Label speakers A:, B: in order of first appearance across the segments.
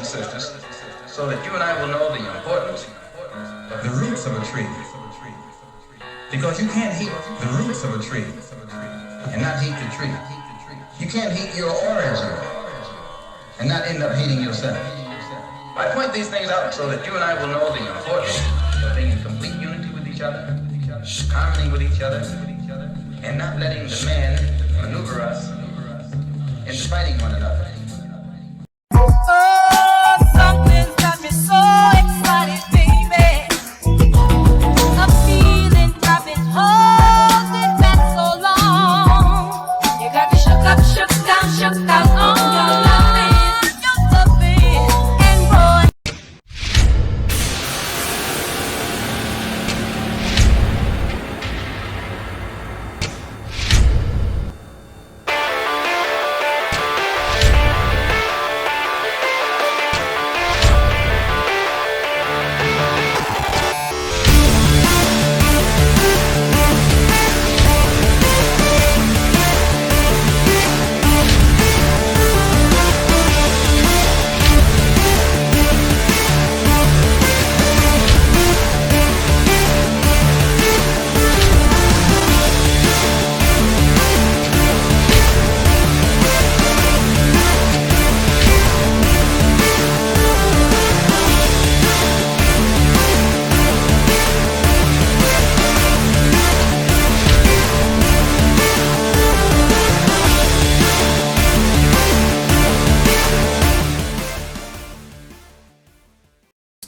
A: and sisters, so that you and I will know the importance of the roots of a tree. Because you can't heat the roots of a tree and not heat the tree. You can't heat your origin and not end up hating yourself. I point these things out so that you and I will know the importance of being in complete unity with each other, harmony with each other, and not letting the man maneuver us into fighting one another.
B: Oh, something's got me so excited, baby. A feeling I've been holding back so long. You got me shook up, shook down on your loving, and boy.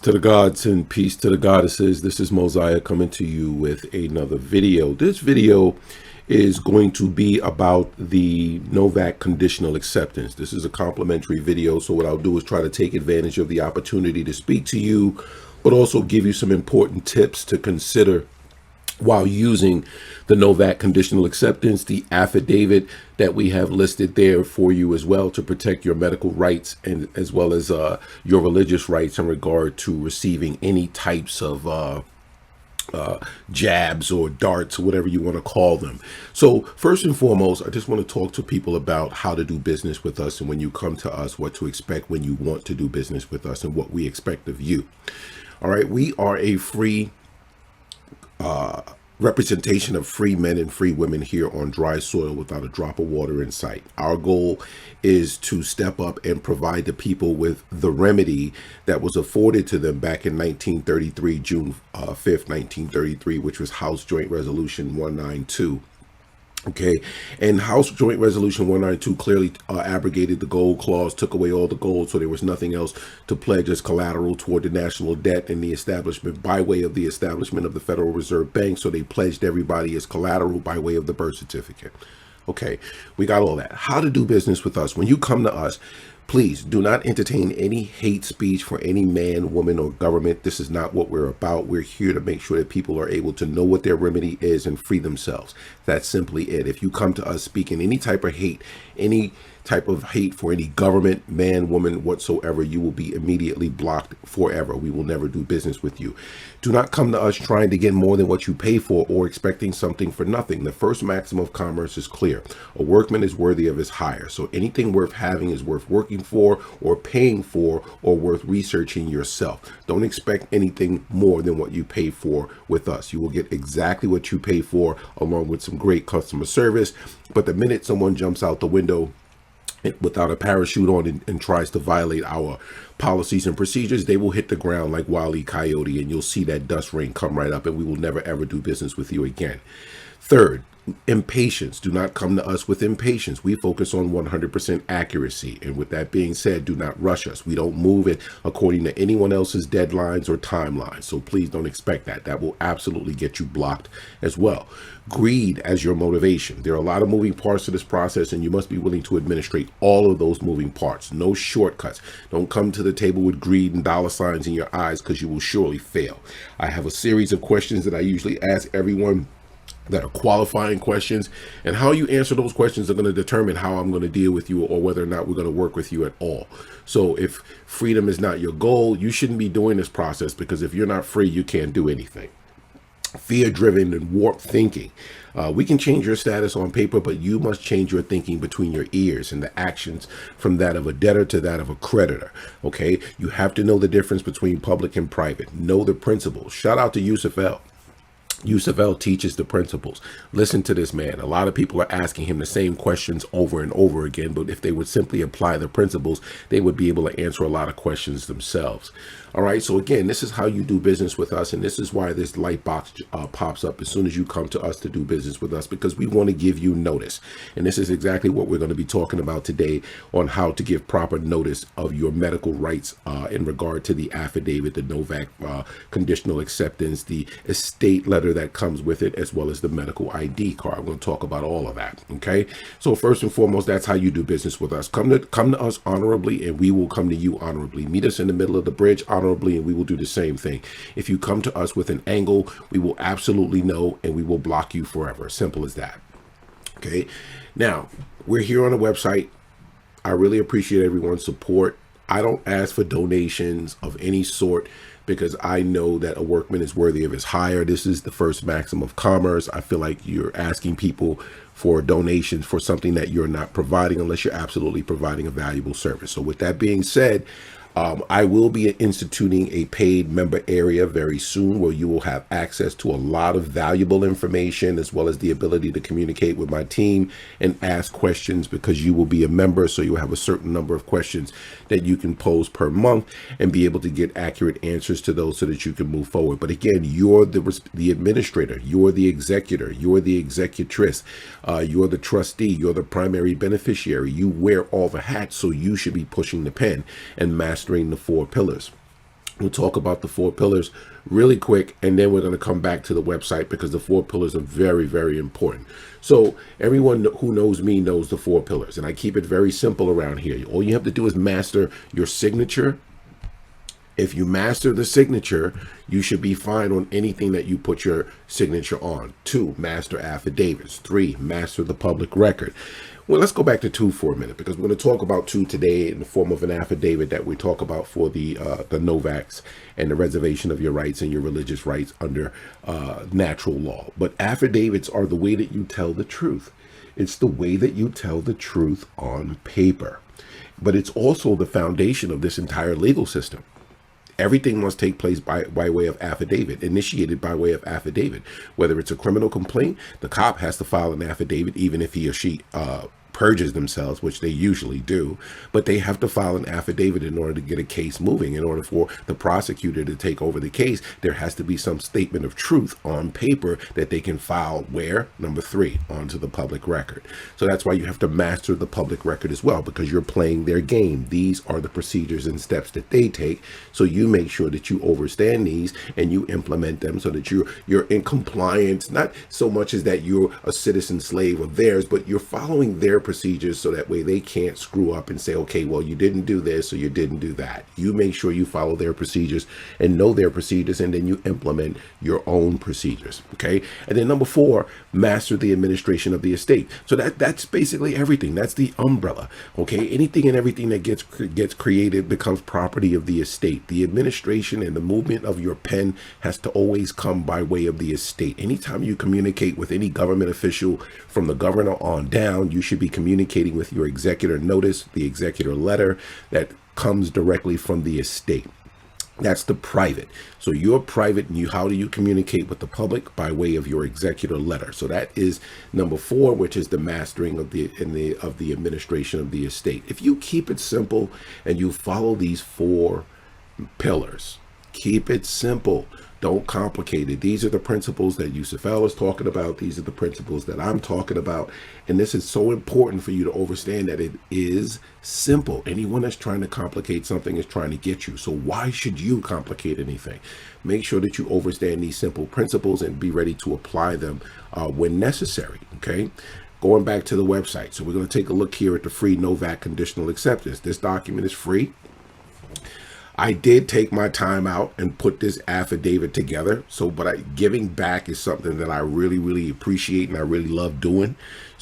C: To the gods and peace to the goddesses. This is Moziah coming to you with another video. This video is going to be about the NOVAX conditional acceptance. This is a complimentary video, so what I'll do is try to take advantage of the opportunity to speak to you, but also give you some important tips to consider while using the NOVAX conditional acceptance, the affidavit that we have listed there for you as well to protect your medical rights and as well as your religious rights in regard to receiving any types of jabs or darts, whatever you want to call them. So first and foremost, I just want to talk to people about how to do business with us, and when you come to us, what to expect when you want to do business with us and what we expect of you. All right, we are a free representation of free men and free women here on dry soil without a drop of water in sight. Our goal is to step up and provide the people with the remedy that was afforded to them back in 1933, June 5th, 1933, which was House Joint Resolution 192. Okay, and House Joint Resolution 192 clearly abrogated the gold clause, took away all the gold, so there was nothing else to pledge as collateral toward the national debt and the establishment by way of the establishment of the Federal Reserve Bank. So they pledged everybody as collateral by way of the birth certificate. Okay, we got all that. How to do business with us. When you come to us, please do not entertain any hate speech for any man, woman, or government. This is not what we're about. We're here to make sure that people are able to know what their remedy is and free themselves. That's simply it. If you come to us speaking any type of hate for any government, man, woman, whatsoever, you will be immediately blocked forever. We will never do business with you. Do not come to us trying to get more than what you pay for or expecting something for nothing. The first maxim of commerce is clear. A workman is worthy of his hire. So anything worth having is worth working for or paying for or worth researching yourself. Don't expect anything more than what you pay for with us. You will get exactly what you pay for along with some great customer service. But the minute someone jumps out the window without a parachute on and tries to violate our policies and procedures, they will hit the ground like Wile E. Coyote, and you'll see that dust rain come right up, and we will never ever do business with you again. Third, impatience. Do not come to us with impatience. We focus on 100% accuracy. And with that being said, do not rush us. We don't move it according to anyone else's deadlines or timelines. So please don't expect that. That will absolutely get you blocked as well. Greed as your motivation. There are a lot of moving parts to this process, and you must be willing to administrate all of those moving parts. No shortcuts. Don't come to the table with greed and dollar signs in your eyes, because you will surely fail. I have a series of questions that I usually ask everyone that are qualifying questions, and how you answer those questions are going to determine how I'm going to deal with you or whether or not we're going to work with you at all. So if freedom is not your goal, you shouldn't be doing this process, because if you're not free, you can't do anything. fear-driven and warped thinking. We can change your status on paper, but you must change your thinking between your ears and the actions from that of a debtor to that of a creditor. Okay, you have to know the difference between public and private. Know the principles. Shout out to Yusuf L. Yusuf L teaches the principles. Listen to this man. A lot of people are asking him the same questions over and over again, but if they would simply apply the principles, they would be able to answer a lot of questions themselves. All right. So again, this is how you do business with us. And this is why this light box pops up as soon as you come to us to do business with us, because we want to give you notice. And this is exactly what we're going to be talking about today on how to give proper notice of your medical rights in regard to the affidavit, the NOVAX conditional acceptance, the estate letter that comes with it, as well as the medical ID card. We're going to talk about all of that. Okay. So first and foremost, that's how you do business with us. Come to us honorably, and we will come to you honorably. Meet us in the middle of the bridge honorably, and we will do the same thing. If you come to us with an angle, we will absolutely know, and we will block you forever. Simple as that. Okay. Now, we're here on the website. I really appreciate everyone's support. I don't ask for donations of any sort, because I know that a workman is worthy of his hire. This is the first maxim of commerce. I feel like you're asking people for donations for something that you're not providing, unless you're absolutely providing a valuable service. So with that being said, I will be instituting a paid member area very soon, where you will have access to a lot of valuable information, as well as the ability to communicate with my team and ask questions, because you will be a member. So you'll have a certain number of questions that you can pose per month and be able to get accurate answers to those so that you can move forward. But again, you're the administrator, you're the executor, you're the executress, you're the trustee, you're the primary beneficiary. You wear all the hats, so you should be pushing the pen and mastering the 4 pillars. We'll talk about the 4 pillars really quick, and then we're going to come back to the website, because the 4 pillars are very, very important. So everyone who knows me knows the 4 pillars, and I keep it very simple around here. All you have to do is master your signature. If you master the signature, you should be fine on anything that you put your signature on. 2, master affidavits. 3, master the public record. Well, let's go back to 2 for a minute, because we're going to talk about 2 today in the form of an affidavit that we talk about for the NOVAX and the reservation of your rights and your religious rights under natural law. But affidavits are the way that you tell the truth. It's the way that you tell the truth on paper. But it's also the foundation of this entire legal system. Everything must take place by way of affidavit, initiated by way of affidavit. Whether it's a criminal complaint, the cop has to file an affidavit, even if he or she purges themselves, which they usually do, but they have to file an affidavit in order to get a case moving. In order for the prosecutor to take over the case, there has to be some statement of truth on paper that they can file where? Number 3, onto the public record. So that's why you have to master the public record as well, because you're playing their game. These are the procedures and steps that they take. So you make sure that you understand these and you implement them so that you're in compliance, not so much as that you're a citizen slave of theirs, but you're following their procedures, so that way they can't screw up and say, okay, well, you didn't do this, or you didn't do that. You make sure you follow their procedures and know their procedures, and then you implement your own procedures. Okay. And then number 4, master the administration of the estate. So that's basically everything. That's the umbrella. Okay. Anything and everything that gets created becomes property of the estate. The administration and the movement of your pen has to always come by way of the estate. Anytime you communicate with any government official, from the governor on down, you should be communicating with your executor notice, the executor letter that comes directly from the estate. That's the private. So you're private, and how do you communicate with the public? By way of your executor letter. So that is number 4, which is the mastering of the administration of the estate. If you keep it simple and you follow these 4 pillars, keep it simple. Don't complicate it. These are the principles that Yusuf L is talking about. These are the principles that I'm talking about. And this is so important for you to understand that it is simple. Anyone that's trying to complicate something is trying to get you. So why should you complicate anything? Make sure that you understand these simple principles and be ready to apply them when necessary. Okay. Going back to the website. So we're going to take a look here at the free NOVAX conditional acceptance. This document is free. I did take my time out and put this affidavit together. But giving back is something that I really, really appreciate and I really love doing.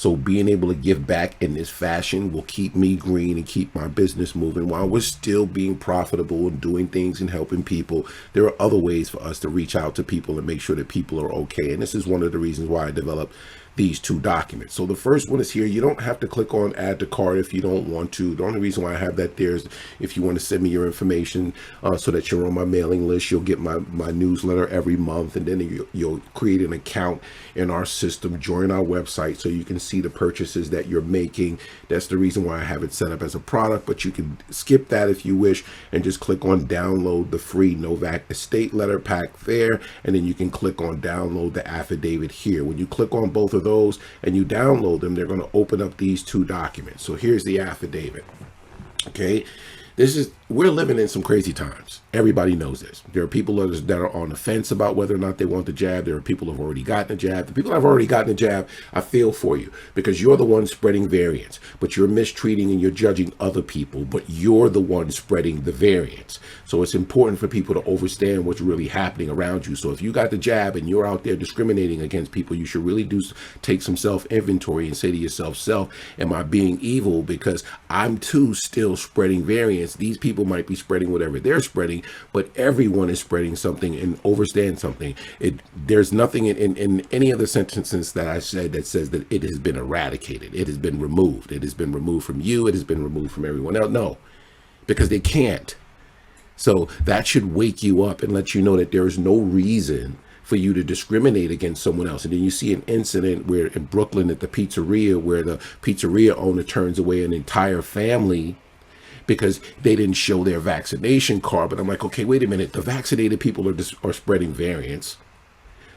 C: So being able to give back in this fashion will keep me green and keep my business moving while we're still being profitable and doing things and helping people. There are other ways for us to reach out to people and make sure that people are okay. And this is one of the reasons why I developed these two documents. So the first one is here. You don't have to click on add to cart if you don't want to. The only reason why I have that there is if you want to send me your information so that you're on my mailing list. You'll get my newsletter every month, and then you'll create an account in our system, join our website so you can see the purchases that you're making. That's the reason why I have it set up as a product, but you can skip that if you wish and just click on download the free NOVAX estate letter pack there, and then you can click on download the affidavit here. When you click on both of those and you download them, they're going to open up these two documents. So here's the affidavit. Okay, we're living in some crazy times. Everybody knows this. There are people that are on the fence about whether or not they want the jab. There are people who have already gotten the jab. The people that have already gotten the jab, I feel for you, because you're the one spreading variants, but you're mistreating and you're judging other people, but you're the one spreading the variants. So it's important for people to understand what's really happening around you. So if you got the jab and you're out there discriminating against people, you should really take some self-inventory and say to yourself, am I being evil because I'm too still spreading variants? These people might be spreading whatever they're spreading, but everyone is spreading something, and understand something. There's nothing in any of the sentences that I said that says that it has been eradicated. It has been removed. It has been removed from you. It has been removed from everyone else. No, because they can't. So that should wake you up and let you know that there is no reason for you to discriminate against someone else. And then you see an incident where in Brooklyn at the pizzeria, where the pizzeria owner turns away an entire family because they didn't show their vaccination card. But I'm like, okay, wait a minute. The vaccinated people are spreading variants.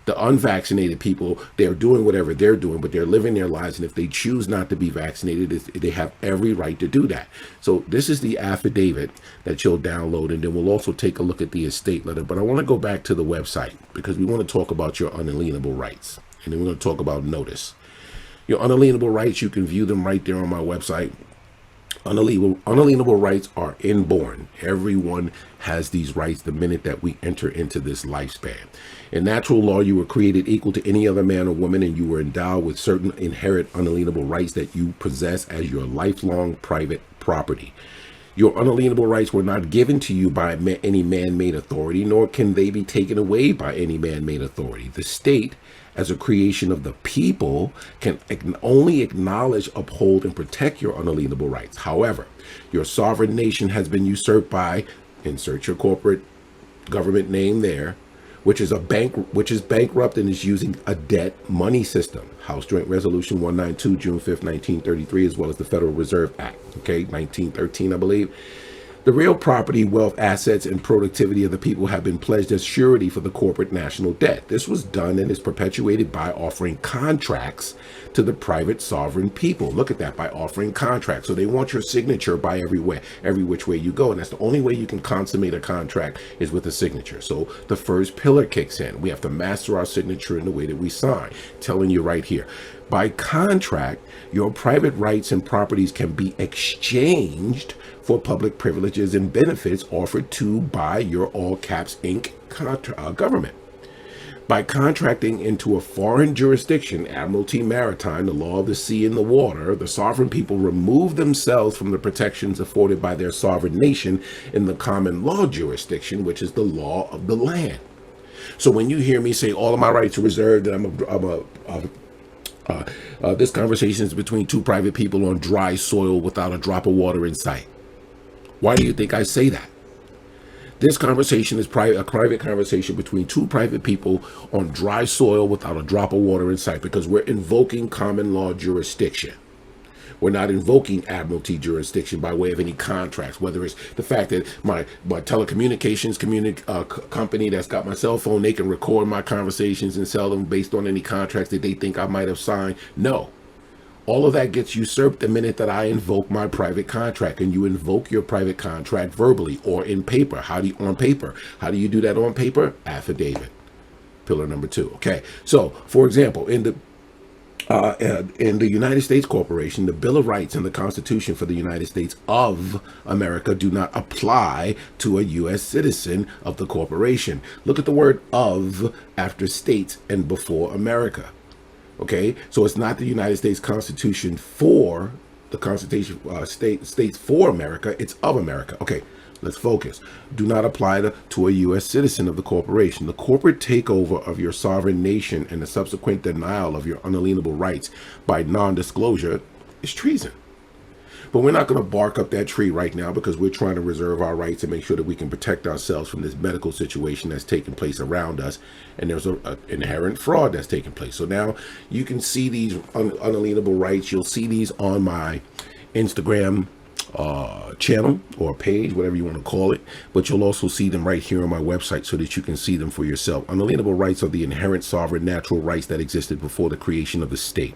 C: The unvaccinated people, they're doing whatever they're doing, but they're living their lives. And if they choose not to be vaccinated, they have every right to do that. So this is the affidavit that you'll download. And then we'll also take a look at the estate letter. But I want to go back to the website because we want to talk about your unalienable rights. And then we're going to talk about notice. Your unalienable rights, you can view them right there on my website. Unalienable rights are inborn. Everyone has these rights the minute that we enter into this lifespan. In natural law, you were created equal to any other man or woman, and you were endowed with certain inherent unalienable rights that you possess as your lifelong private property. Your unalienable rights were not given to you by any man-made authority, nor can they be taken away by any man-made authority. The state, as a creation of the people, can only acknowledge, uphold, and protect your unalienable rights. However, your sovereign nation has been usurped by, insert your corporate government name there, which is bankrupt and is using a debt money system. House Joint Resolution 192, June 5th, 1933, as well as the Federal Reserve Act, 1913, I believe. The real property, wealth, assets, and productivity of the people have been pledged as surety for the corporate national debt. This was done and is perpetuated by offering contracts to the private sovereign people. Look at that, by offering contracts. So they want your signature by every which way you go. And that's the only way you can consummate a contract is with a signature. So the first pillar kicks in. We have to master our signature in the way that we sign. Telling you right here. By contract, your private rights and properties can be exchanged for public privileges and benefits offered to by your all caps Inc. government. By contracting into a foreign jurisdiction, admiralty, maritime, the law of the sea and the water, the sovereign people remove themselves from the protections afforded by their sovereign nation in the common law jurisdiction, which is the law of the land. So when you hear me say all of my rights are reserved, that this conversation is between two private people on dry soil without a drop of water in sight. Why do you think I say that? This conversation is a private conversation between two private people on dry soil without a drop of water in sight, because we're invoking common law jurisdiction. We're not invoking admiralty jurisdiction by way of any contracts, whether it's the fact that my telecommunications company that's got my cell phone, they can record my conversations and sell them based on any contracts that they think I might have signed. No. All of that gets usurped the minute that I invoke my private contract, and you invoke your private contract verbally or in paper. How do you do that on paper? Affidavit. Pillar number 2. Okay. So, for example, in the United States Corporation, the Bill of Rights and the Constitution for the United States of America do not apply to a U.S. citizen of the corporation. Look at the word of after states and before America. Okay, so it's not the United States Constitution for the Constitution states for America. It's of America. Okay, let's focus. Do not apply to a U.S. citizen of the corporation. The corporate takeover of your sovereign nation and the subsequent denial of your unalienable rights by non-disclosure is treason. But we're not going to bark up that tree right now because we're trying to reserve our rights and make sure that we can protect ourselves from this medical situation that's taking place around us. And there's an inherent fraud that's taking place. So now you can see these unalienable rights. You'll see these on my Instagram channel or page, whatever you want to call it. But you'll also see them right here on my website so that you can see them for yourself. Unalienable rights are the inherent sovereign natural rights that existed before the creation of the state,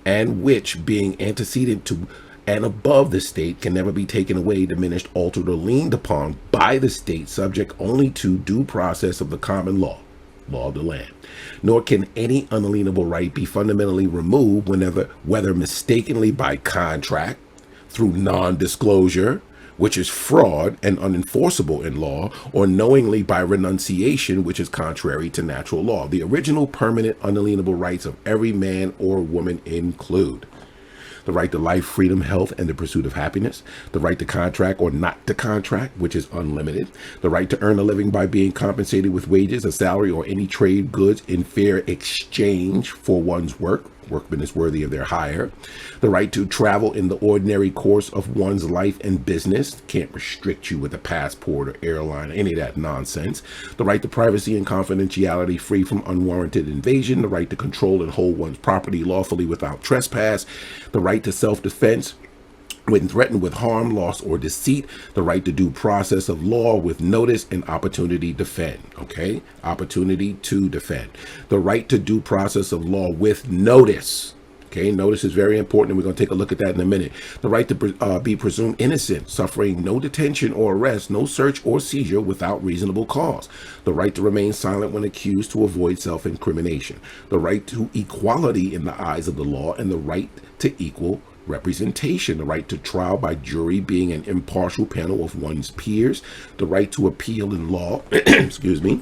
C: and which, being antecedent to and above the state, can never be taken away, diminished, altered, or leaned upon by the state, subject only to due process of the common law of the land. Nor can any unalienable right be fundamentally removed whether mistakenly by contract, through non-disclosure, which is fraud and unenforceable in law, or knowingly by renunciation, which is contrary to natural law. The original permanent unalienable rights of every man or woman include the right to life, freedom, health, and the pursuit of happiness, the right to contract or not to contract, which is unlimited, the right to earn a living by being compensated with wages, a salary, or any trade goods in fair exchange for one's workman is worthy of their hire, the right to travel in the ordinary course of one's life and business, can't restrict you with a passport or airline, any of that nonsense, the right to privacy and confidentiality free from unwarranted invasion, the right to control and hold one's property lawfully without trespass, the right to self-defense when threatened with harm, loss, or deceit, the right to due process of law with notice and opportunity to defend, okay? Opportunity to defend. The right to due process of law with notice, okay? Notice is very important, and we're going to take a look at that in a minute. The right to be presumed innocent, suffering no detention or arrest, no search or seizure without reasonable cause. The right to remain silent when accused to avoid self-incrimination. The right to equality in the eyes of the law, and the right to equal representation, the right to trial by jury being an impartial panel of one's peers, the right to appeal in law, excuse me,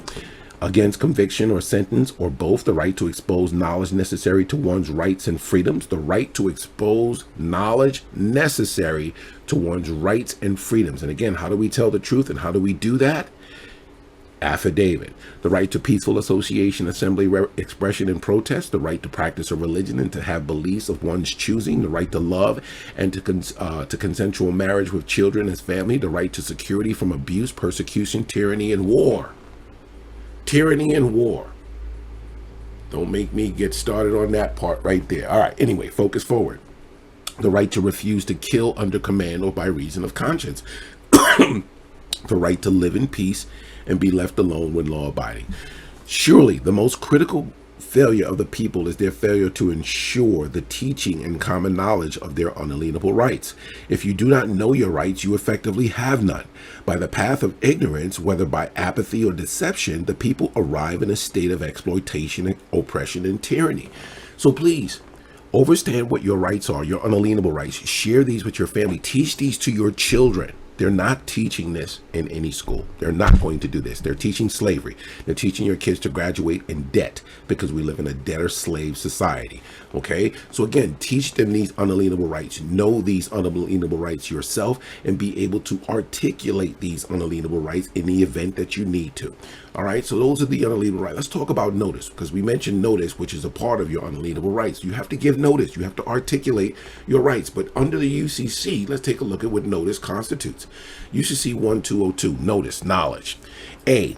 C: against conviction or sentence or both, the right to expose knowledge necessary to one's rights and freedoms, the right to expose knowledge necessary to one's rights and freedoms. And again, how do we tell the truth and how do we do that? Affidavit. The right to peaceful association, assembly, expression, and protest, the right to practice a religion and to have beliefs of one's choosing, the right to love and to consensual marriage with children as family, the right to security from abuse, persecution, tyranny, and war. Tyranny and war. Don't make me get started on that part right there. All right, anyway, focus forward. The right to refuse to kill under command or by reason of conscience. The right to live in peace and be left alone when law-abiding. Surely the most critical failure of the people is their failure to ensure the teaching and common knowledge of their unalienable rights. If you do not know your rights, you effectively have none. By the path of ignorance, whether by apathy or deception, the people arrive in a state of exploitation, and oppression, and tyranny. So please, understand what your rights are, your unalienable rights. Share these with your family. Teach these to your children. They're not teaching this in any school. They're not going to do this. They're teaching slavery. They're teaching your kids to graduate in debt because we live in a debtor-slave society. Okay? So again, teach them these unalienable rights. Know these unalienable rights yourself and be able to articulate these unalienable rights in the event that you need to. All right? So those are the unalienable rights. Let's talk about notice, because we mentioned notice, which is a part of your unalienable rights. You have to give notice. You have to articulate your rights. But under the UCC, let's take a look at what notice constitutes. UCC 1202, notice, knowledge. A,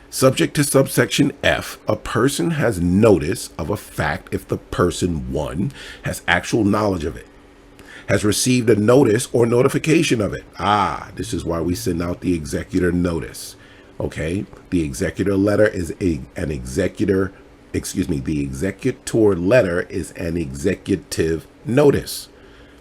C: subject to subsection F, a person has notice of a fact if the person, 1, has actual knowledge of it, has received a notice or notification of it. This is why we send out the executor notice. Okay, the executor letter is the executor letter is an executive notice.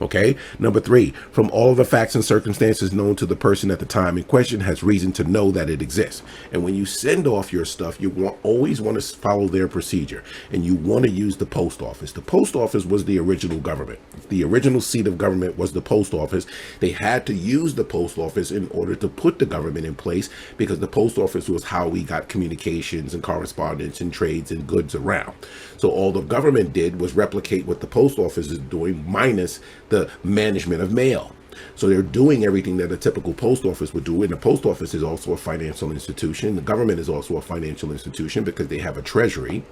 C: Okay. Number 3, from all the facts and circumstances known to the person at the time in question has reason to know that it exists. And when you send off your stuff, you always want to follow their procedure, and you want to use the post office. The post office was the original government. The original seat of government was the post office. They had to use the post office in order to put the government in place, because the post office was how we got communications and correspondence and trades and goods around. So all the government did was replicate what the post office is doing, minus the management of mail. So they're doing everything that a typical post office would do. And the post office is also a financial institution. The government is also a financial institution because they have a treasury.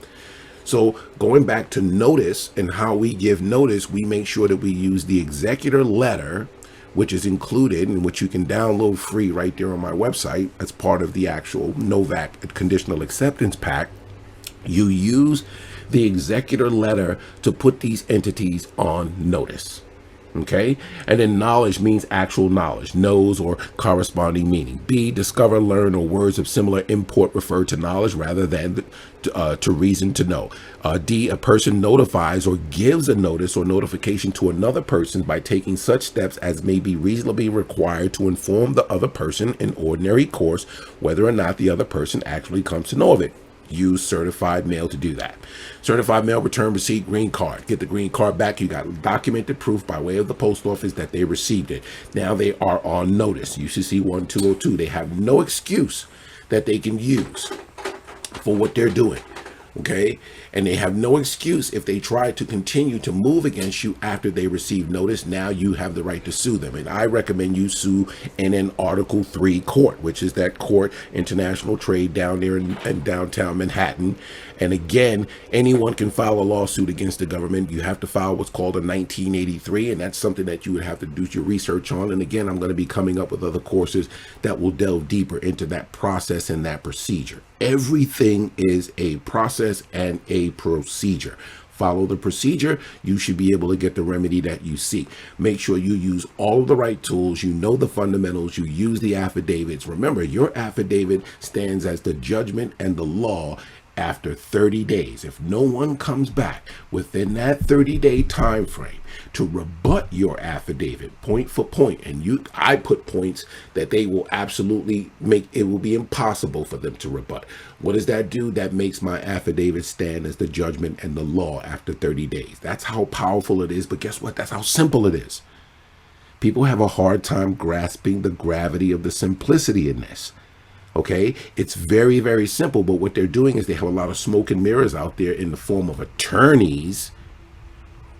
C: So going back to notice and how we give notice, we make sure that we use the executor letter, which is included and which you can download free right there on my website as part of the actual NOVAX Conditional Acceptance Pack. You use the executor letter to put these entities on notice. Okay. And then knowledge means actual knowledge, knows or corresponding meaning. B, discover, learn, or words of similar import refer to knowledge rather than to reason to know. D, a person notifies or gives a notice or notification to another person by taking such steps as may be reasonably required to inform the other person in ordinary course, whether or not the other person actually comes to know of it. Use certified mail to do that. Certified mail, return receipt, green card. Get the green card back. You got documented proof by way of the post office that they received it. Now they are on notice. UCC-1 202. They have no excuse that they can use for what they're doing. Okay. And they have no excuse if they try to continue to move against you after they receive notice. Now you have the right to sue them. And I recommend you sue in an Article 3 court, which is that court, international trade down there in downtown Manhattan. And again, anyone can file a lawsuit against the government. You have to file what's called a 1983. And that's something that you would have to do your research on. And again, I'm going to be coming up with other courses that will delve deeper into that process and that procedure. Everything is a process and a procedure. Follow the procedure, you should be able to get the remedy that you seek. Make sure you use all of the right tools, you know the fundamentals, you use the affidavits. Remember, your affidavit stands as the judgment and the law after 30 days. If no one comes back within that 30-day time frame to rebut your affidavit point for point, and I put points that they will absolutely make, it will be impossible for them to rebut. What does that do? That makes my affidavit stand as the judgment and the law after 30 days. That's how powerful it is. But guess what? That's how simple it is. People have a hard time grasping the gravity of the simplicity in this. Okay, it's very, very simple. But what they're doing is they have a lot of smoke and mirrors out there in the form of attorneys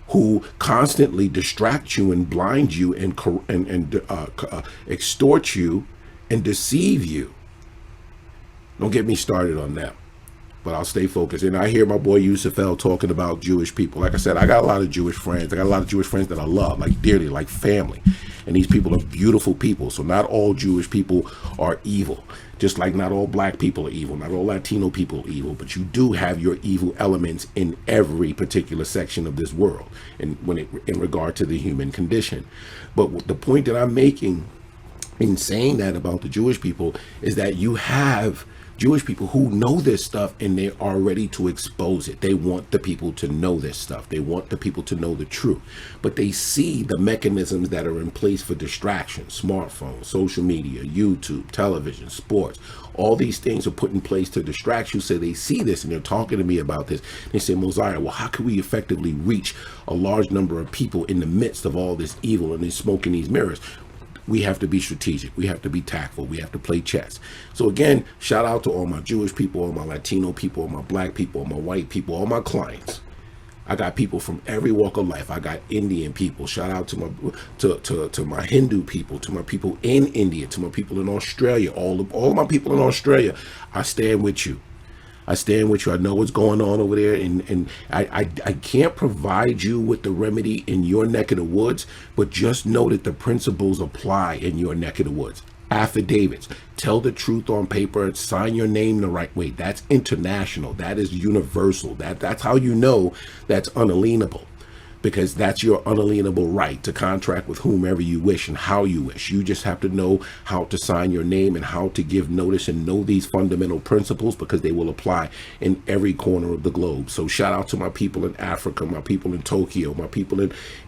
C: who constantly distract you and blind you and extort you and deceive you. Don't get me started on that, but I'll stay focused. And I hear my boy Yusufel talking about Jewish people. Like I said, I got a lot of Jewish friends. I got a lot of Jewish friends that I love, like dearly, like family. And these people are beautiful people. So not all Jewish people are evil. Just like not all black people are evil, not all Latino people are evil, but you do have your evil elements in every particular section of this world, and in regard to the human condition. But the point that I'm making in saying that about the Jewish people is that you have Jewish people who know this stuff and they are ready to expose it. They want the people to know this stuff. They want the people to know the truth. But they see the mechanisms that are in place for distraction: smartphones, social media, YouTube, television, sports. All these things are put in place to distract you. So they see this and they're talking to me about this. They say, Moziah, well, how can we effectively reach a large number of people in the midst of all this evil and this smoke and these mirrors? We have to be strategic. We have to be tactful. We have to play chess. So again, shout out to all my Jewish people, all my Latino people, all my black people, all my white people, all my clients. I got people from every walk of life. I got Indian people. Shout out to my Hindu people, to my people in India, to my people in Australia, all my people in Australia. I stand with you. I stand with you. I know what's going on over there, and I can't provide you with the remedy in your neck of the woods, but just know that the principles apply in your neck of the woods. Affidavits, tell the truth on paper, sign your name the right way. That's international. That is universal. That's how you know that's unalienable. because that's your unalienable right to contract with whomever you wish and how you wish. You just have to know how to sign your name and how to give notice and know these fundamental principles, because they will apply in every corner of the globe. So shout out to my people in Africa, my people in Tokyo, my people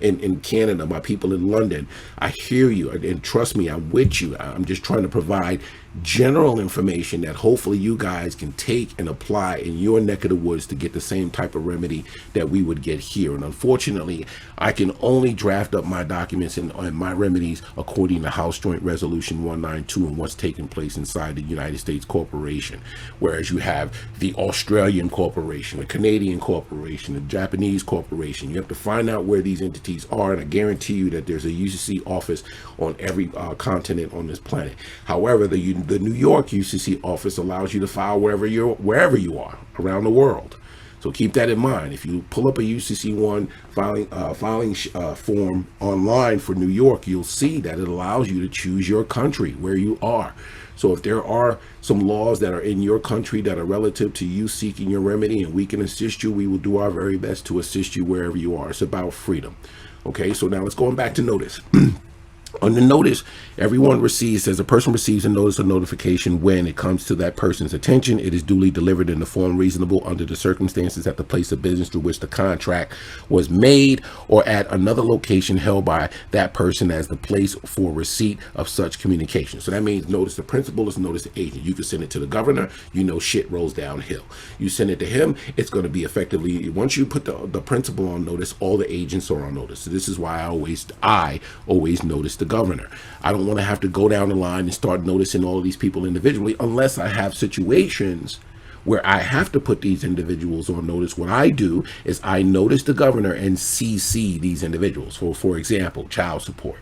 C: in Canada, my people in London. I hear you, and trust me, I'm with you. I'm just trying to provide general information that hopefully you guys can take and apply in your neck of the woods to get the same type of remedy that we would get here. And unfortunately, I can only draft up my documents and my remedies according to House Joint Resolution 192 and what's taking place inside the United States Corporation. Whereas you have the Australian Corporation, the Canadian Corporation, the Japanese Corporation. You have to find out where these entities are, and I guarantee you that there's a UCC office on every continent on this planet. However, the New York UCC office allows you to file wherever you are around the world. So keep that in mind. If you pull up a UCC-1 filing form online for New York, you'll see that it allows you to choose your country where you are. So if there are some laws that are in your country that are relative to you seeking your remedy and we can assist you, we will do our very best to assist you wherever you are. It's about freedom. Okay, so now let's go back to notice. On the notice, everyone receives, as a person receives a notice or notification when it comes to that person's attention, it is duly delivered in the form reasonable under the circumstances at the place of business through which the contract was made, or at another location held by that person as the place for receipt of such communication. So that means notice to principal is notice to agent. You can send it to the governor, you know shit rolls downhill. You send it to him, it's going to be effectively, once you put the principal on notice, all the agents are on notice. So this is why I always notice the governor. I don't want to have to go down the line and start noticing all of these people individually unless I have situations where I have to put these individuals on notice. What I do is I notice the governor and CC these individuals. For example, child support.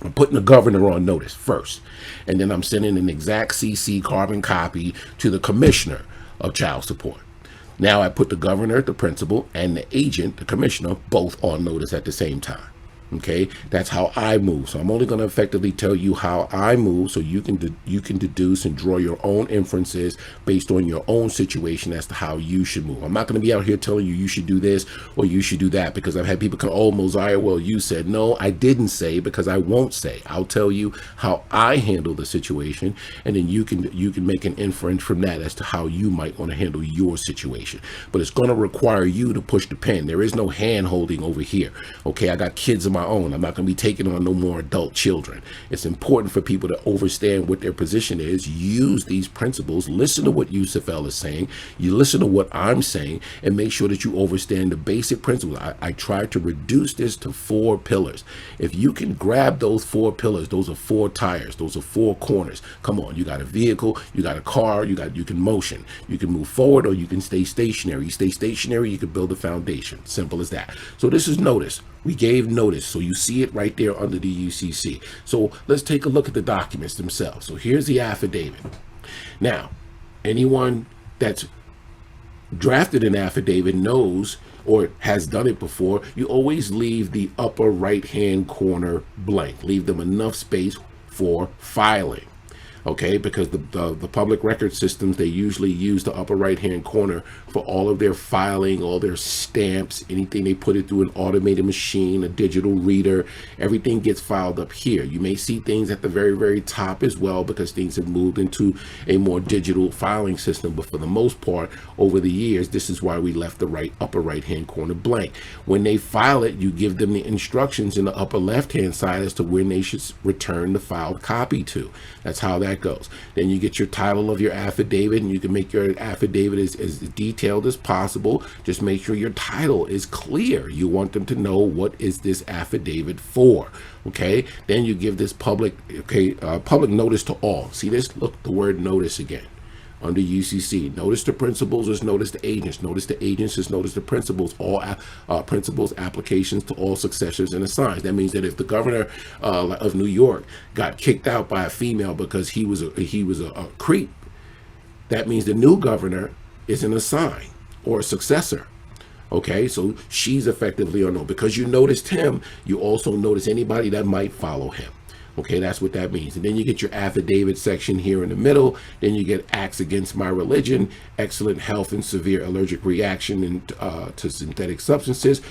C: I'm putting the governor on notice first, and then I'm sending an exact CC carbon copy to the commissioner of child support. Now I put the governor, the principal, and the agent, the commissioner, both on notice at the same time. Okay, that's how I move. So I'm only going to effectively tell you how I move, so you can deduce and draw your own inferences based on your own situation as to how you should move. I'm not going to be out here telling you should do this or you should do that, because I've had people come, oh, Moziah, well, you said. No, I didn't say, because I won't say. I'll tell you how I handle the situation, and then you can make an inference from that as to how you might want to handle your situation. But it's going to require you to push the pen. There is no hand holding over here. Okay, I got kids of my own. I'm not going to be taking on no more adult children. It's important for people to understand what their position is, use these principles, listen to what UCFL is saying, you listen to what I'm saying, and make sure that you understand the basic principles. I try to reduce this to 4 pillars. If you can grab those 4 pillars, those are 4 tires, those are 4 corners. Come on, you got a vehicle, you got a car, you can motion, you can move forward, or you can stay stationary. You stay stationary, you can build a foundation. Simple as that. So this is notice. We gave notice, so you see it right there under the UCC. So let's take a look at the documents themselves. So here's the affidavit. Now, anyone that's drafted an affidavit knows, or has done it before, you always leave the upper right-hand corner blank. Leave them enough space for filing. Okay, because the public record systems, they usually use the upper right hand corner for all of their filing, all their stamps, anything they put it through an automated machine, a digital reader, everything gets filed up here. You may see things at the very, very top as well, because things have moved into a more digital filing system. But for the most part, over the years, this is why we left the upper right hand corner blank. When they file it, you give them the instructions in the upper left hand side as to when they should return the filed copy to. That's how that goes. Then you get your title of your affidavit, and you can make your affidavit as detailed as possible. Just make sure your title is clear. You want them to know what is this affidavit for. Okay, then you give this public notice to all. See this? Look, the word notice again. Under UCC, notice to principals is notice to agents. Notice to agents is notice to principals. All principals applications to all successors and assigns. That means that if the governor of New York got kicked out by a female because he was a creep, that means the new governor is an assign or a successor. Okay, so she's effectively on no. Because you noticed him, you also notice anybody that might follow him. Okay, that's what that means. And then you get your affidavit section here in the middle. Then you get acts against my religion, excellent health and severe allergic reaction to synthetic substances.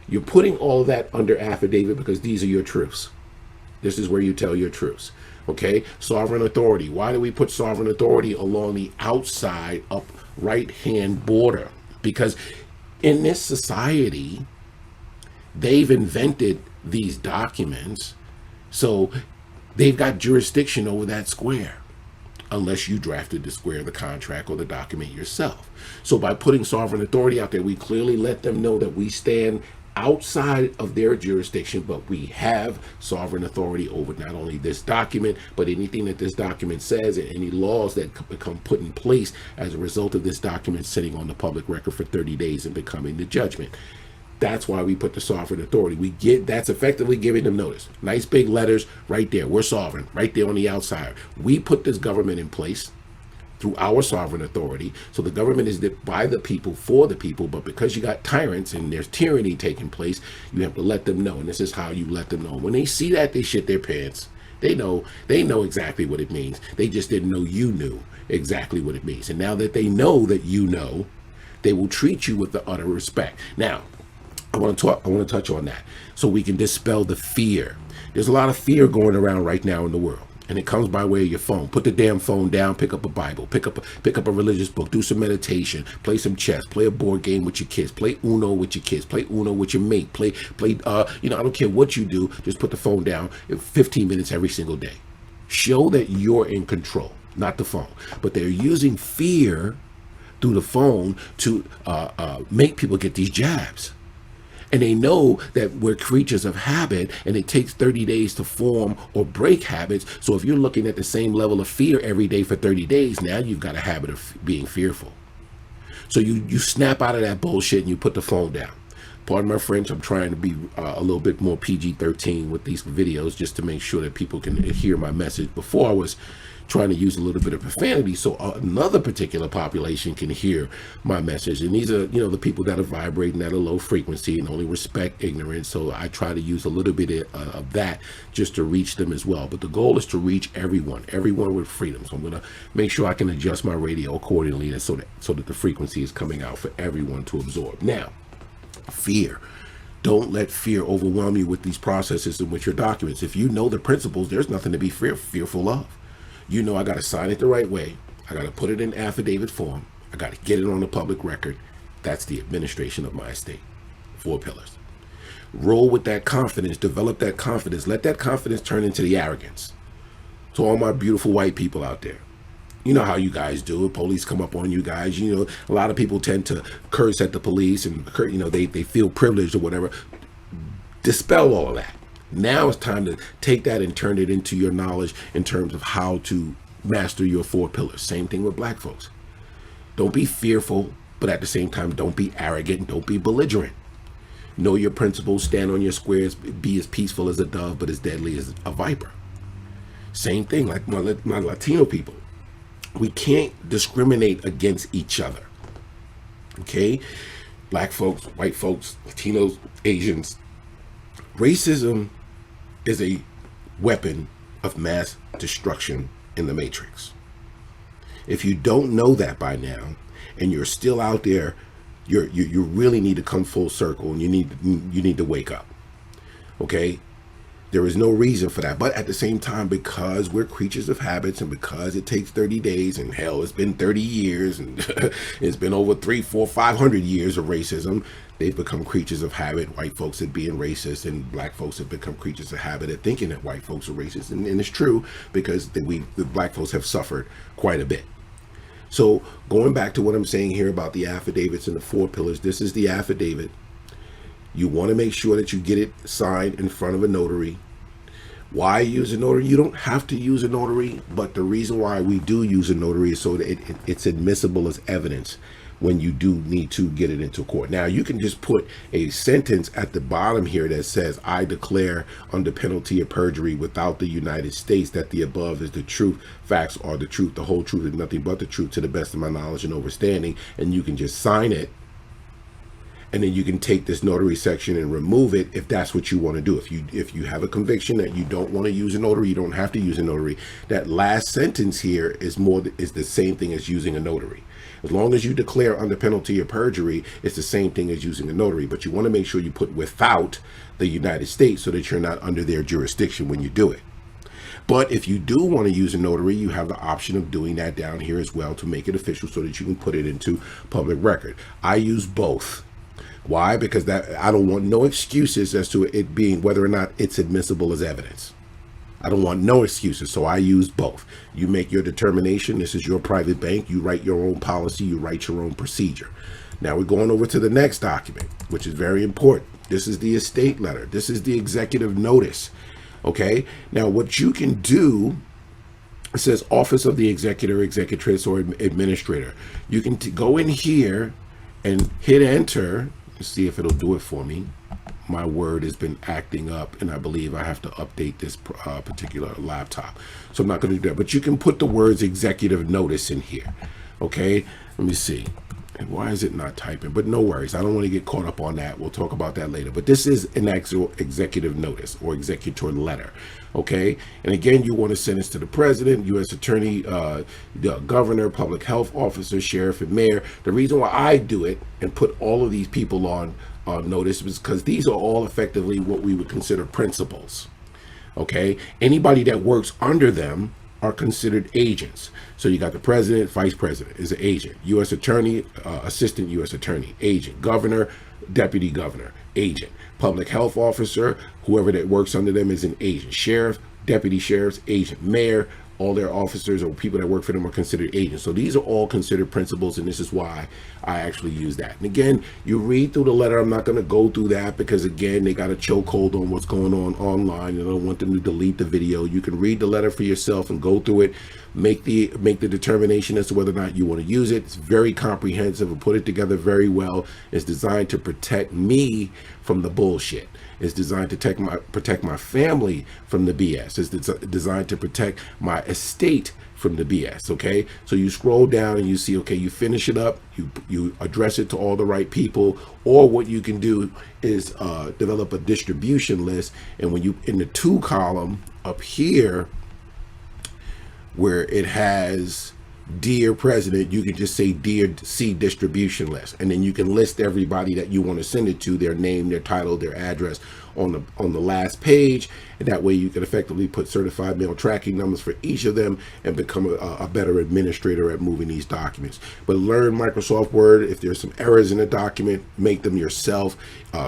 C: You're putting all of that under affidavit because these are your truths. This is where you tell your truths. Okay, sovereign authority. Why do we put sovereign authority along the outside up right-hand border? Because in this society, they've invented these documents, so they've got jurisdiction over that square, unless you drafted the square, the contract, or the document yourself. So by putting sovereign authority out there, we clearly let them know that we stand outside of their jurisdiction, but we have sovereign authority over not only this document, but anything that this document says and any laws that become put in place as a result of this document sitting on the public record for 30 days and becoming the judgment. That's why we put the sovereign authority. That's effectively giving them notice. Nice big letters right there. We're sovereign right there on the outside. We put this government in place through our sovereign authority. So the government is by the people, for the people, but because you got tyrants and there's tyranny taking place, you have to let them know. And this is how you let them know. When they see that, they shit their pants. They know exactly what it means. They just didn't know you knew exactly what it means. And now that they know that you know, they will treat you with the utter respect. Now, I want to touch on that so we can dispel the fear. There's a lot of fear going around right now in the world, and it comes by way of your phone. Put the damn phone down, pick up a Bible, pick up a religious book, do some meditation, play some chess, play a board game with your kids, play Uno with your kids, play Uno with your mate, play I don't care what you do, just put the phone down 15 minutes every single day. Show that you're in control, not the phone. But they're using fear through the phone to make people get these jabs. And they know that we're creatures of habit, and it takes 30 days to form or break habits. So if you're looking at the same level of fear every day for 30 days, now you've got a habit of being fearful. So you snap out of that bullshit and you put the phone down. Pardon my French, I'm trying to be a little bit more PG-13 with these videos just to make sure that people can hear my message. Before I was trying to use a little bit of profanity so another particular population can hear my message. And these are, the people that are vibrating at a low frequency and only respect ignorance. So I try to use a little bit of that just to reach them as well. But the goal is to reach everyone with freedom. So I'm going to make sure I can adjust my radio accordingly so that the frequency is coming out for everyone to absorb. Now, fear. Don't let fear overwhelm you with these processes and with your documents. If you know the principles, there's nothing to be fearful of. I got to sign it the right way. I got to put it in affidavit form. I got to get it on the public record. That's the administration of my estate. 4 pillars. Roll with that confidence. Develop that confidence. Let that confidence turn into the arrogance. To all my beautiful white people out there. You know how you guys do it. Police come up on you guys. A lot of people tend to curse at the police and, they feel privileged or whatever. Dispel all of that. Now it's time to take that and turn it into your knowledge in terms of how to master your 4 pillars. Same thing with black folks. Don't be fearful, but at the same time, don't be arrogant and don't be belligerent. Know your principles, stand on your squares, be as peaceful as a dove, but as deadly as a viper. Same thing, like my Latino people. We can't discriminate against each other. Okay? Black folks, white folks, Latinos, Asians. Racism is a weapon of mass destruction in the Matrix. If you don't know that by now, and you're still out there, you really need to come full circle, and you need to wake up. Okay? There is no reason for that. But at the same time, because we're creatures of habits and because it takes 30 days and hell, it's been 30 years and it's been over 300, 400, 500 years of racism, they've become creatures of habit. White folks at being racist and black folks have become creatures of habit at thinking that white folks are racist. And it's true because the black folks have suffered quite a bit. So going back to what I'm saying here about the affidavits and the 4 pillars, this is the affidavit. You want to make sure that you get it signed in front of a notary. Why use a notary? You don't have to use a notary, but the reason why we do use a notary is so that it's admissible as evidence when you do need to get it into court. Now, you can just put a sentence at the bottom here that says, I declare under penalty of perjury without the United States that the above is the truth, facts are the truth, the whole truth, and nothing but the truth to the best of my knowledge and understanding, and you can just sign it. And then you can take this notary section and remove it if that's what you want to do. If you have a conviction that you don't want to use a notary, you don't have to use a notary. That last sentence here is the same thing as using a notary. As long as you declare under penalty of perjury, it's the same thing as using a notary. But you want to make sure you put without the United States so that you're not under their jurisdiction when you do it. But if you do want to use a notary, you have the option of doing that down here as well to make it official so that you can put it into public record. I use both. Why? Because that I don't want no excuses as to it being whether or not it's admissible as evidence. I don't want no excuses, so I use both. You make your determination. This is your private bank. You write your own policy. You write your own procedure. Now we're going over to the next document, which is very important. This is the estate letter. This is the executive notice. Okay. Now what you can do, it says Office of the Executor, Executrix, or Administrator. You can go in here and hit enter. Let's see if it'll do it for me. My Word has been acting up, and I believe I have to update this particular laptop. So I'm not going to do that. But you can put the words executive notice in here. Okay, let me see. And why is it not typing? But no worries. I don't want to get caught up on that. We'll talk about that later. But this is an actual executive notice or executor letter. Okay. And again, you want to send this to the president, U.S. attorney, the governor, public health officer, sheriff, and mayor. The reason why I do it and put all of these people on notice is because these are all effectively what we would consider principals. Okay. Anybody that works under them are considered agents. So you got the president, vice president is an agent, U.S. attorney, assistant U.S. attorney, agent, governor, deputy governor, agent, public health officer, whoever that works under them is an agent, sheriff, deputy sheriff's agent, mayor, all their officers or people that work for them are considered agents. So these are all considered principals, and this is why I actually use that. And again, you read through the letter. I'm not going to go through that because, again, they got a chokehold on what's going on online, and I don't want them to delete the video. You can read the letter for yourself and go through it, make the determination as to whether or not you want to use it. It's very comprehensive and put it together very well. It's designed to protect me from the bullshit. It's designed to protect my family from the BS. It's designed to protect my estate from the BS. Okay, so you scroll down and you see, okay, you finish it up, you address it to all the right people, or what you can do is develop a distribution list. And when you in the to column up here where it has Dear President, you can just say Dear C distribution list, and then you can list everybody that you want to send it to, their name, their title, their address on the last page, and that way you can effectively put certified mail tracking numbers for each of them and become a better administrator at moving these documents. But learn Microsoft Word. If there's some errors in a document, make them yourself,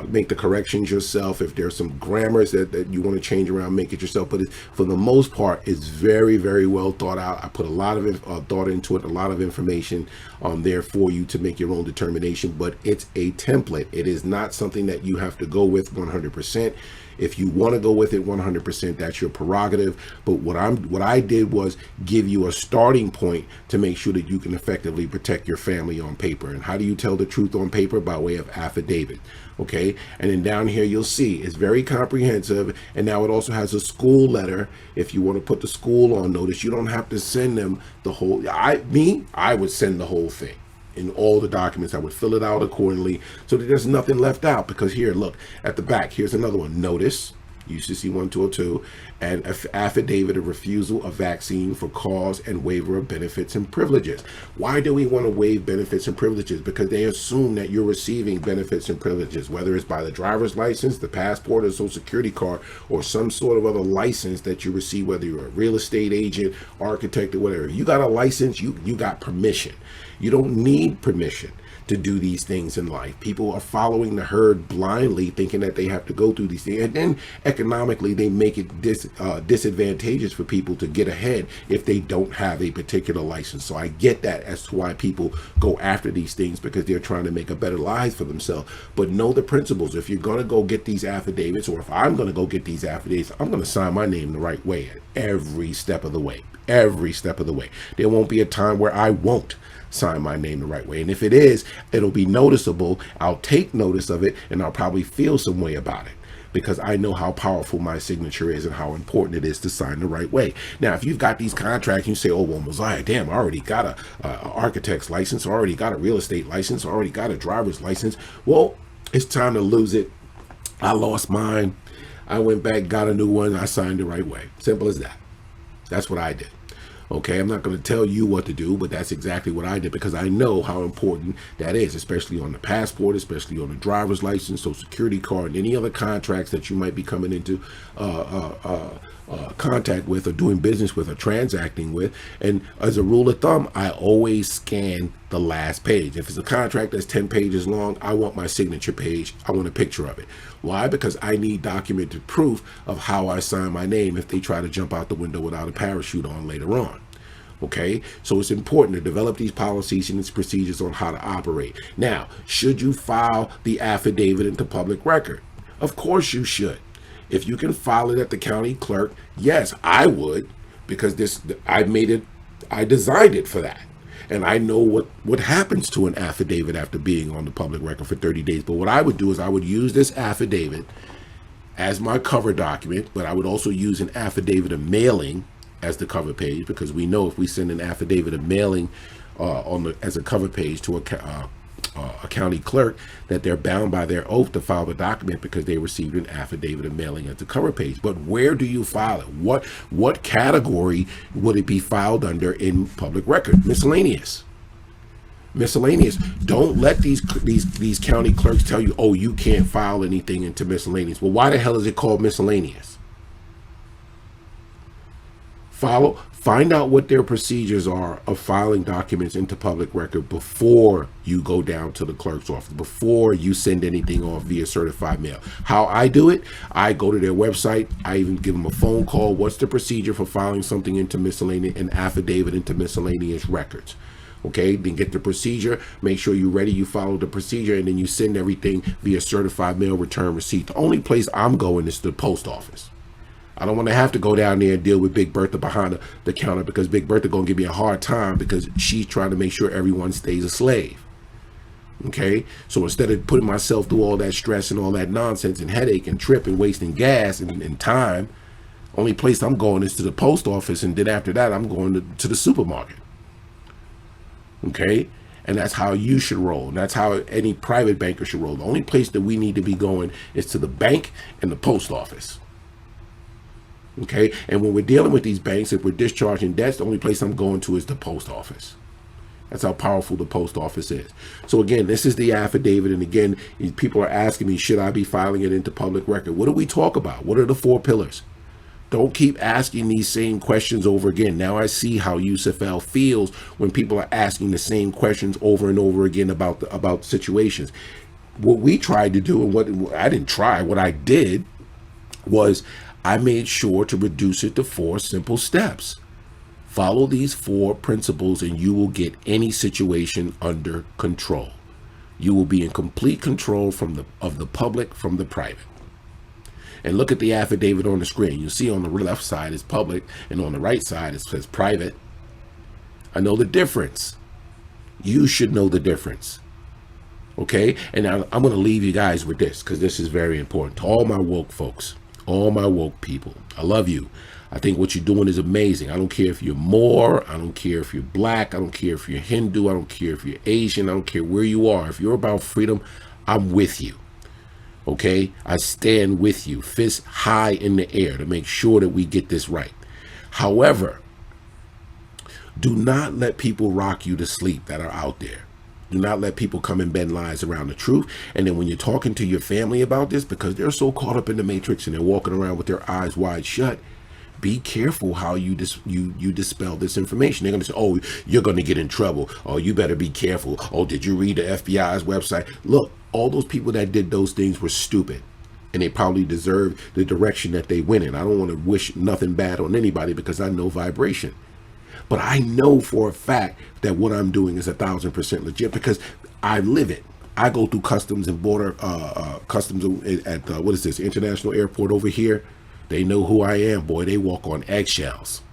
C: make the corrections yourself. If there's some grammars that you want to change around, make it yourself. But for the most part, it's very, very well thought out. I put a lot of thought into it, a lot of information there for you to make your own determination. But it's a template. It is not something that you have to go with 100%. If you want to go with it 100%, that's your prerogative. But what I did was give you a starting point to make sure that you can effectively protect your family on paper. And how do you tell the truth on paper? By way of affidavit. Okay, and then down here you'll see it's very comprehensive, and now it also has a school letter. If you want to put the school on notice, you don't have to send them the whole. I would send the whole thing. In all the documents, I would fill it out accordingly so that there's nothing left out. Because here, look at the back, here's another one. Notice UCC-1 and affidavit of refusal of vaccine for cause and waiver of benefits and privileges. Why do we want to waive benefits and privileges? Because they assume that you're receiving benefits and privileges, whether it's by the driver's license, the passport, or social security card, or some sort of other license that you receive, whether you're a real estate agent, architect, or whatever. If you got a license, you got permission. You don't need permission to do these things in life. People are following the herd blindly, thinking that they have to go through these things. And then economically, they make it disadvantageous for people to get ahead if they don't have a particular license. So I get that as to why people go after these things, because they're trying to make a better life for themselves. But know the principles. If you're going to go get these affidavits, or if I'm going to go get these affidavits, I'm going to sign my name the right way at every step of the way. Every step of the way. There won't be a time where I won't sign my name the right way. And if it is, it'll be noticeable. I'll take notice of it, and I'll probably feel some way about it, because I know how powerful my signature is and how important it is to sign the right way. Now, if you've got these contracts, you say, oh, well, Moziah, damn, I already got a architect's license, I already got a real estate license, I already got a driver's license. Well, It's time to lose it. I lost mine. I went back, got a new one. I signed the right way. Simple as that. That's what I did. Okay, I'm not going to tell you what to do, but that's exactly what I did because I know how important that is, especially on the passport, especially on the driver's license, social security card, and any other contracts that you might be coming into contact with or doing business with or transacting with. And as a rule of thumb, I always scan the last page. If it's a contract that's 10 pages long, I want my signature page. I want a picture of it. Why? Because I need documented proof of how I sign my name if they try to jump out the window without a parachute on later on. Okay, so it's important to develop these policies and these procedures on how to operate. Now, should you file the affidavit into public record? Of course you should. If you can file it at the county clerk, yes, I would, because I designed it for that. And I know what happens to an affidavit after being on the public record for 30 days. But what I would do is I would use this affidavit as my cover document, but I would also use an affidavit of mailing as the cover page, because we know if we send an affidavit of mailing as a cover page to a county clerk, that they're bound by their oath to file the document because they received an affidavit of mailing as the cover page. But where do you file it? What category would it be filed under in public record? Miscellaneous. Miscellaneous. Don't let these county clerks tell you, oh, you can't file anything into miscellaneous. Well, why the hell is it called miscellaneous? Find out what their procedures are of filing documents into public record before you go down to the clerk's office, before you send anything off via certified mail. How I do it, I go to their website, I even give them a phone call. What's the procedure for filing something into miscellaneous, an affidavit into miscellaneous records? Okay, then get the procedure, make sure you're ready, you follow the procedure, and then you send everything via certified mail return receipt. The only place I'm going is the post office. I don't want to have to go down there and deal with Big Bertha behind the counter, because Big Bertha going to give me a hard time because she's trying to make sure everyone stays a slave. Okay, so instead of putting myself through all that stress and all that nonsense and headache and trip and wasting gas and time, only place I'm going is to the post office, and then after that I'm going to the supermarket. Okay, and that's how you should roll. And that's how any private banker should roll. The only place that we need to be going is to the bank and the post office. Okay, and when we're dealing with these banks, if we're discharging debts, the only place I'm going to is the post office. That's how powerful the post office is. So again, this is the affidavit. And again, people are asking me, should I be filing it into public record? What do we talk about? What are the 4 pillars? Don't keep asking these same questions over again. Now I see how UCFL feels when people are asking the same questions over and over again about situations. What we tried to do, and what I did was I made sure to reduce it to 4 simple steps. Follow these 4 principles and you will get any situation under control. You will be in complete control of the public from the private. And look at the affidavit on the screen. You'll see on the left side is public and on the right side it says private. I know the difference. You should know the difference. Okay? And I'm going to leave you guys with this, because this is very important to all my woke folks. All my woke people, I love you. I think what you're doing is amazing. I don't care if you're Moor, I don't care if you're black, I don't care if you're Hindu, I don't care if you're Asian, I don't care where you are. If you're about freedom, I'm with you. Okay? I stand with you, fist high in the air, to make sure that we get this right. However, do not let people rock you to sleep that are out there. Do not let people come and bend lies around the truth. And then when you're talking to your family about this, because they're so caught up in the matrix and they're walking around with their eyes wide shut, be careful how you dispel this information. They're going to say, oh, you're going to get in trouble. Oh, you better be careful. Oh, did you read the FBI's website? Look, all those people that did those things were stupid, and they probably deserve the direction that they went in. I don't want to wish nothing bad on anybody, because I know vibration. But I know for a fact that what I'm doing is 1,000% legit, because I live it. I go through customs and border, customs at, what is this, International Airport over here. They know who I am, boy. They walk on eggshells.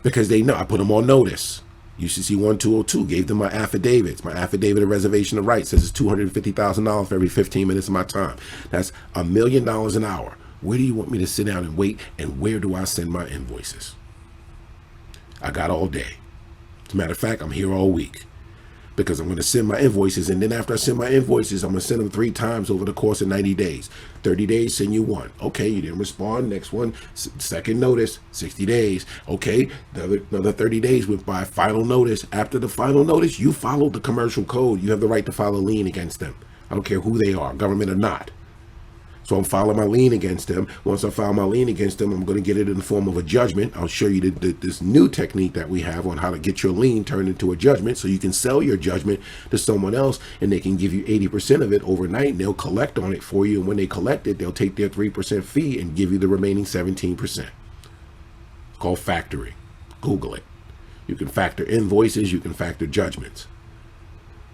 C: Because they know, I put them on notice. UCC-1202 gave them my affidavits. My affidavit of reservation of rights says it's $250,000 for every 15 minutes of my time. That's $1 million an hour. Where do you want me to sit down and wait? And where do I send my invoices? I got all day. As a matter of fact, I'm here all week. because I'm going to send my invoices. And then after I send my invoices, I'm going to send them 3 times over the course of 90 days. 30 days, send you one. Okay, you didn't respond. Next one, second notice, 60 days. Okay, another 30 days went by. Final notice. After the final notice, you followed the commercial code. You have the right to file a lien against them. I don't care who they are, government or not. So I'm filing my lien against them. Once I file my lien against them, I'm going to get it in the form of a judgment. I'll show you this new technique that we have on how to get your lien turned into a judgment, so you can sell your judgment to someone else, and they can give you 80% of it overnight, and they'll collect on it for you. And when they collect it, they'll take their 3% fee and give you the remaining 17%. It's called factoring. Google it. You can factor invoices. You can factor judgments.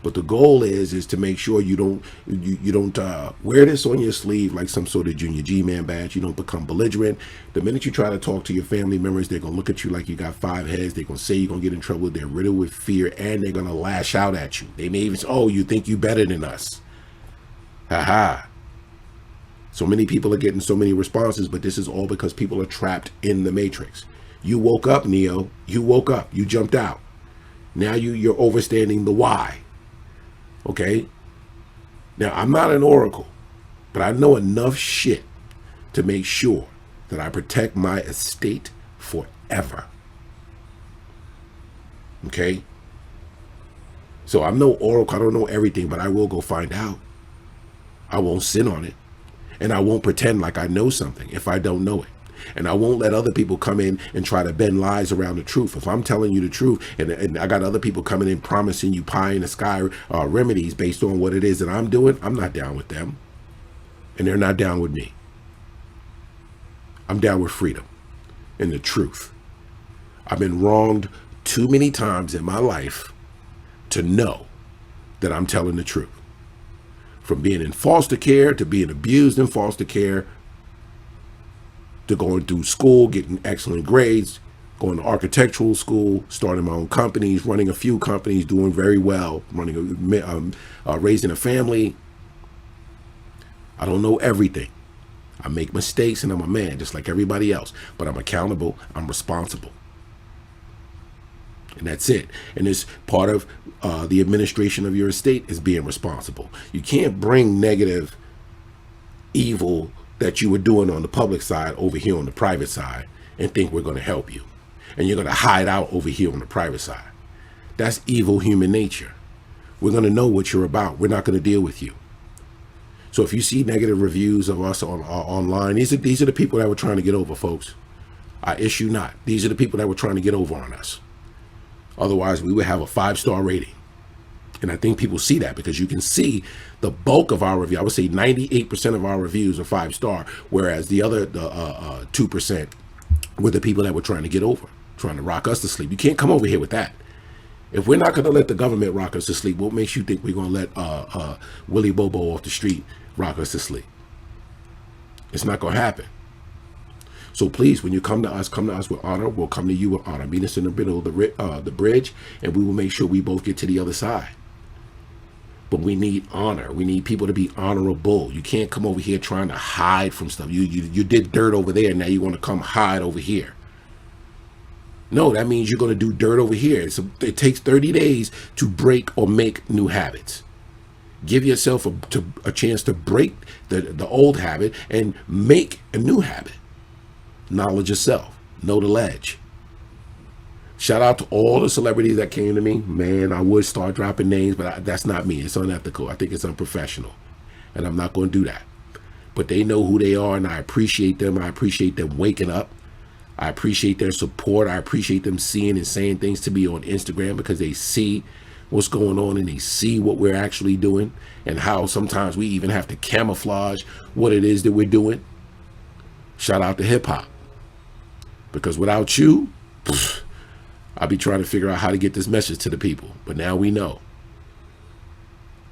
C: But the goal is to make sure you don't wear this on your sleeve like some sort of Junior G-Man badge. You don't become belligerent. The minute you try to talk to your family members, they're going to look at you like you got 5 heads. They're going to say you're going to get in trouble. They're riddled with fear, and they're going to lash out at you. They may even say, oh, you think you better than us. Ha-ha. So many people are getting so many responses, but this is all because people are trapped in the matrix. You woke up, Neo. You woke up. You jumped out. Now you're overstanding the why. Okay, now I'm not an oracle, but I know enough shit to make sure that I protect my estate forever. Okay, so I'm no oracle. I don't know everything, but I will go find out. I won't sit on it, and I won't pretend like I know something if I don't know it. And I won't let other people come in and try to bend lies around the truth. If I'm telling you the truth, and I got other people coming in promising you pie in the sky remedies based on what it is that I'm doing, I'm not down with them. And they're not down with me. I'm down with freedom and the truth. I've been wronged too many times in my life to know that I'm telling the truth. From being in foster care to being abused in foster care, to going through school, getting excellent grades, going to architectural school, starting my own companies, running a few companies, doing very well, raising a family. I don't know everything. I make mistakes, and I'm a man just like everybody else, but I'm accountable, I'm responsible. And that's it. And it's part of the administration of your estate is being responsible. You can't bring negative, evil that you were doing on the public side over here on the private side and think we're going to help you. And you're going to hide out over here on the private side. That's evil human nature. We're going to know what you're about. We're not going to deal with you. So if you see negative reviews of us online, these are the people that we're trying to get over, folks. I issue not. These are the people that were trying to get over on us. Otherwise, we would have a 5-star rating. And I think people see that because you can see the bulk of our review. I would say 98% of our reviews are 5-star, whereas the other 2% were the people that were trying to get over, trying to rock us to sleep. You can't come over here with that. If we're not going to let the government rock us to sleep, what makes you think we're going to let Willie Bobo off the street rock us to sleep? It's not going to happen. So please, when you come to us with honor. We'll come to you with honor. Meet us in the middle of the bridge, and we will make sure we both get to the other side. But we need honor. We need people to be honorable. You can't come over here trying to hide from stuff. You did dirt over there, now you want to come hide over here. No, that means you're going to do dirt over here. So it takes 30 days to break or make new habits. Give yourself a chance to break the old habit and make a new habit. Knowledge yourself. Know the ledge. Shout out to all the celebrities that came to me. Man, I would start dropping names, but that's not me. It's unethical. I think it's unprofessional. And I'm not going to do that. But they know who they are, and I appreciate them. I appreciate them waking up. I appreciate their support. I appreciate them seeing and saying things to me on Instagram because they see what's going on and they see what we're actually doing and how sometimes we even have to camouflage what it is that we're doing. Shout out to hip hop. Because without you, I'll be trying to figure out how to get this message to the people. But now we know.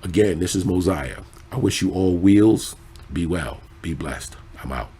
C: Again, this is Moziah. I wish you all wheels. Be well. Be blessed. I'm out.